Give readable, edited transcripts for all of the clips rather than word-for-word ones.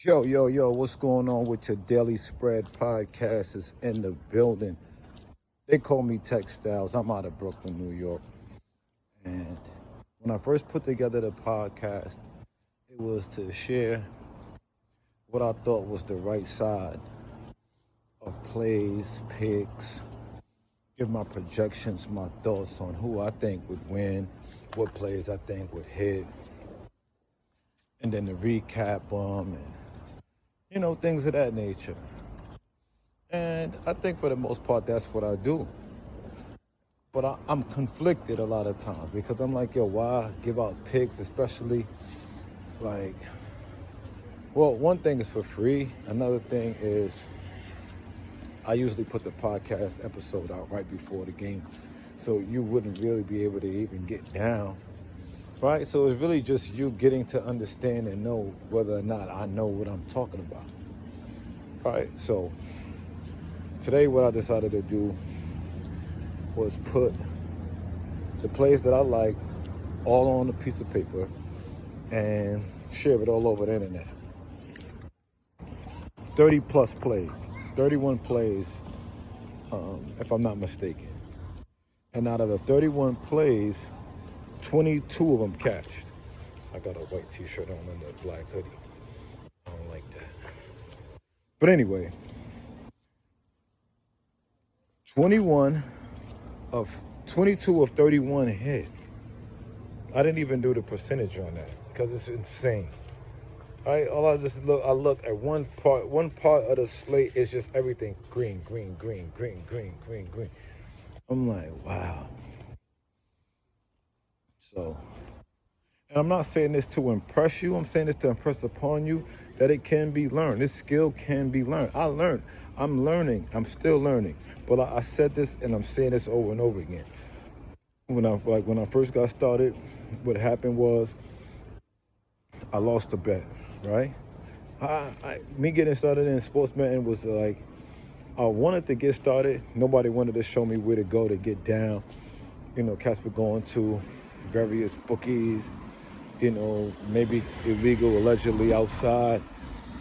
Yo, what's going on with your Daily Spread podcast is in the building. They call me Tech Styles. I'm out of Brooklyn, New York. And when I first put together the podcast, it was to share what I thought was the right side of plays, picks, give my projections, my thoughts on who I think would win, what plays I think would hit, and then to recap them and things of that nature. And I think for the most part, that's what I do. But I'm conflicted a lot of times because I'm like, yo, why give out picks, especially like, well, one thing is for free. Another thing is I usually put the podcast episode out right before the game. So you wouldn't really be able to even get down, right? So it's really just you getting to understand and know whether or not I know what I'm talking about. All right, so today what I decided to do was put the plays that I like all on a piece of paper and share it all over the internet. 30 plus plays, 31 plays, if I'm not mistaken. And out of the 31 plays, 22 of them catched. I got a white t-shirt on and a black hoodie. I don't like that. But anyway, 22 of 31 hit. I didn't even do the percentage on that because it's insane. All right, I look at one part of the slate is just everything green. I'm like, wow. So, and I'm not saying this to impress you. I'm saying this to impress upon you that it can be learned. This skill can be learned. I'm learning. I'm still learning. But I said this and I'm saying this over and over again. When I first got started, what happened was I lost a bet, right? Me getting started in sports betting was like, I wanted to get started. Nobody wanted to show me where to go to get down. Cats were going to various bookies, maybe illegal, allegedly outside,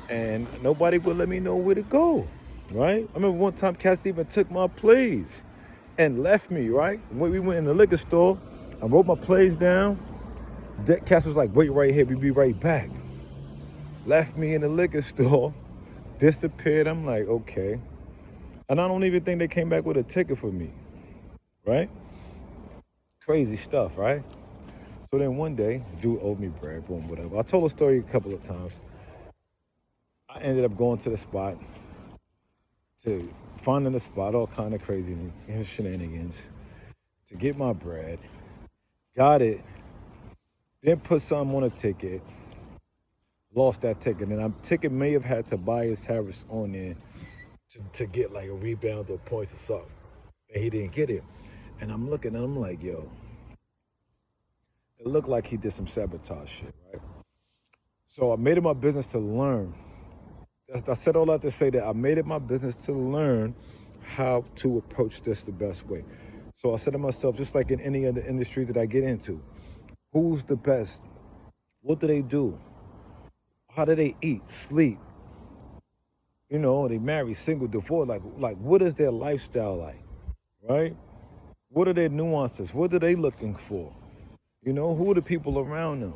and nobody would let me know where to go, right? I remember one time cats even took my plays and left me, right? When we went in the liquor store, I wrote my plays down. Cats was like, wait right here, we'll be right back. Left me in the liquor store, disappeared. I'm like, okay. And I don't even think they came back with a ticket for me, right? Crazy stuff, right? So then one day, dude owed me bread, boom, whatever. I told a story a couple of times. I ended up going to the spot, to finding the spot, all kind of crazy shenanigans, to get my bread. Got it, then put something on a ticket, lost that ticket. And that ticket may have had Tobias Harris on there to get like a rebound or points or something. And he didn't get it. And I'm looking and I'm like, yo, it looked like he did some sabotage shit, right? So I made it my business to learn. I said all that to say that I made it my business to learn how to approach this the best way. So I said to myself, just like in any other industry that I get into, who's the best? What do they do? How do they eat, sleep? They marry, single, divorced. Like what is their lifestyle like, right? What are their nuances? What are they looking for? Who are the people around them?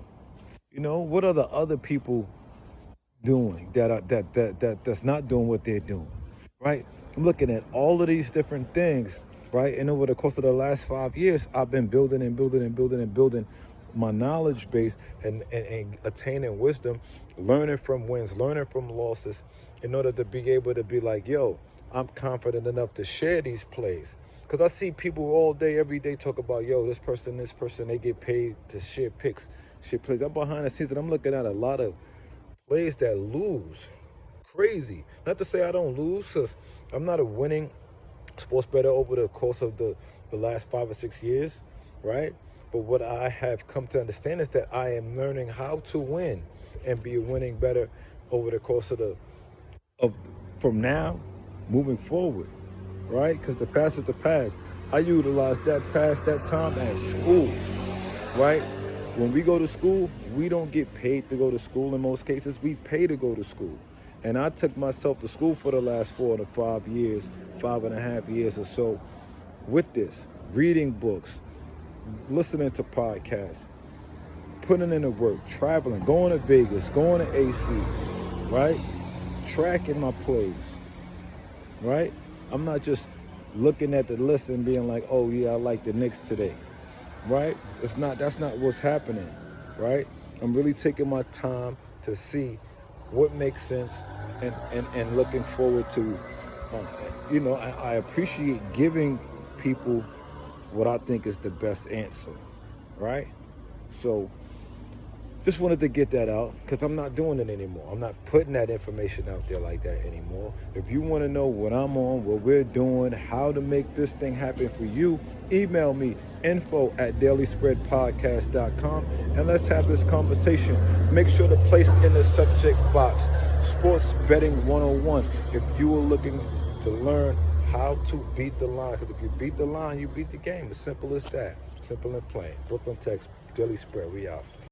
What are the other people doing that's not doing what they're doing, right? I'm looking at all of these different things, right? And over the course of the last 5 years, I've been building my knowledge base and attaining wisdom, learning from wins, learning from losses, in order to be able to be like, yo, I'm confident enough to share these plays. Because I see people all day, every day talk about, yo, this person, they get paid to share picks, share plays. I'm behind the scenes and I'm looking at a lot of plays that lose. Crazy. Not to say I don't lose, because I'm not a winning sports bettor over the course of the last 5 or 6 years, right? But what I have come to understand is that I am learning how to win and be a winning better over the course of from now moving forward, right? Because the past is the past. I utilized that time at school, right? When we go to school, we don't get paid to go to school in most cases. We pay to go to school. And I took myself to school for the last 4 to 5 years, 5.5 years or so, with this, reading books, listening to podcasts, putting in the work, traveling, going to Vegas, going to AC, right? Tracking my plays, right? I'm not just looking at the list and being like, oh yeah, I like the Knicks today, right? That's not what's happening, right? I'm really taking my time to see what makes sense and looking forward to, I appreciate giving people what I think is the best answer, right? So just wanted to get that out because I'm not doing it anymore. I'm not putting that information out there like that anymore. If you want to know what I'm on, what we're doing, how to make this thing happen for you, email me, info@dailyspreadpodcast.com, and let's have this conversation. Make sure to place in the subject box, Sports Betting 101, if you are looking to learn how to beat the line. Because if you beat the line, you beat the game. As simple as that. Simple and plain. Brooklyn Tex, Daily Spread, we out.